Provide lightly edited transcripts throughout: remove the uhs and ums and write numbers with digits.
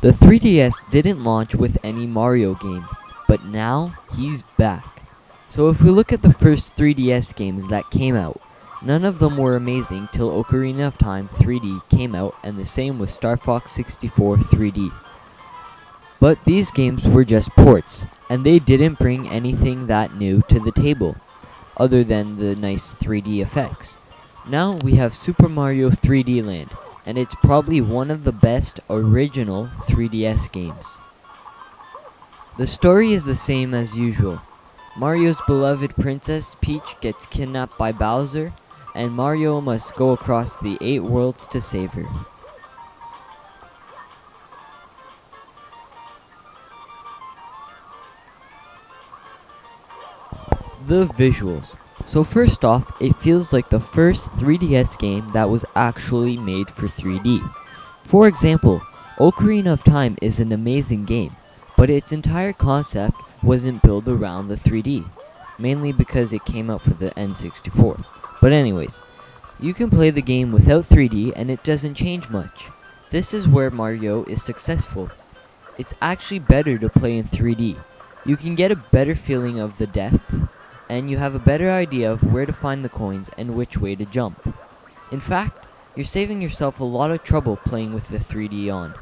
The 3DS didn't launch with any Mario game, but now he's back. So if we look at the first 3DS games that came out, none of them were amazing till Ocarina of Time 3D came out, and the same with Star Fox 64 3D. But these games were just ports, and they didn't bring anything that new to the table, other than the nice 3D effects. Now we have Super Mario 3D Land, and it's probably one of the best original 3DS games. The story is the same as usual. Mario's beloved Princess Peach gets kidnapped by Bowser, and Mario must go across the 8 worlds to save her. The visuals. So first off, it feels like the first 3DS game that was actually made for 3D. For example, Ocarina of Time is an amazing game, but its entire concept wasn't built around the 3D, mainly because it came out for the N64. But anyways, you can play the game without 3D and it doesn't change much. This is where Mario is successful. It's actually better to play in 3D. You can get a better feeling of the depth, and you have a better idea of where to find the coins and which way to jump. In fact, you're saving yourself a lot of trouble playing with the 3D on.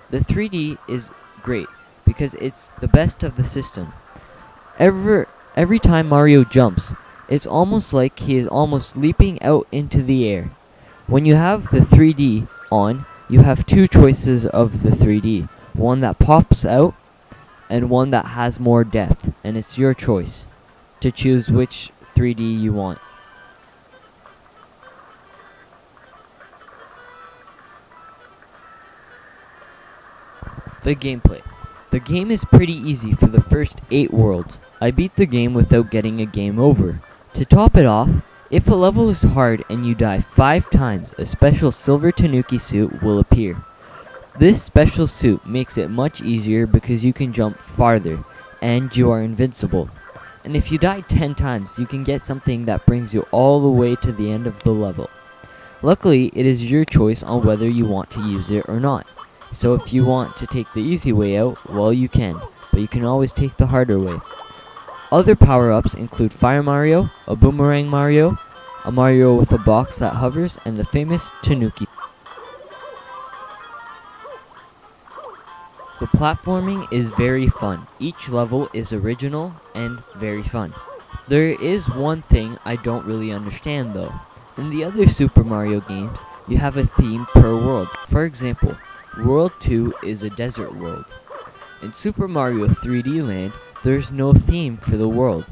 The 3D is great because it's the best of the system. Every time Mario jumps, it's almost like he is almost leaping out into the air. When you have the 3D on, you have two choices of the 3D. One that pops out and one that has more depth, and it's your choice to choose which 3D you want. The gameplay. The game is pretty easy for the first 8 worlds. I beat the game without getting a game over. To top it off, if a level is hard and you die 5 times, a special silver Tanuki suit will appear. This special suit makes it much easier because you can jump farther, and you are invincible. And if you die 10 times, you can get something that brings you all the way to the end of the level. Luckily, it is your choice on whether you want to use it or not. So if you want to take the easy way out, well you can, but you can always take the harder way. Other power-ups include Fire Mario, a Boomerang Mario, a Mario with a box that hovers, and the famous Tanuki. The platforming is very fun. Each level is original and very fun. There is one thing I don't really understand though. In the other Super Mario games, you have a theme per world. For example, World 2 is a desert world. In Super Mario 3D Land, there's no theme for the world.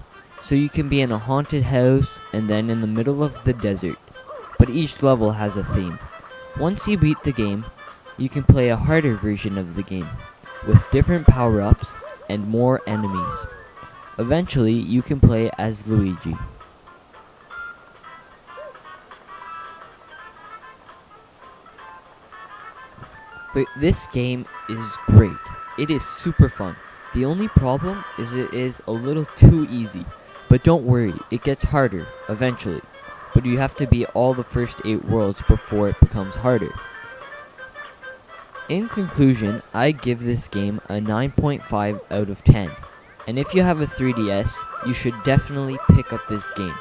So you can be in a haunted house and then in the middle of the desert. But each level has a theme. Once you beat the game, you can play a harder version of the game, with different power-ups and more enemies. Eventually, you can play as Luigi. This game is great. It is super fun. The only problem is it is a little too easy. But don't worry, it gets harder, eventually. But you have to beat all the first 8 worlds before it becomes harder. In conclusion, I give this game a 9.5 out of 10. And if you have a 3DS, you should definitely pick up this game.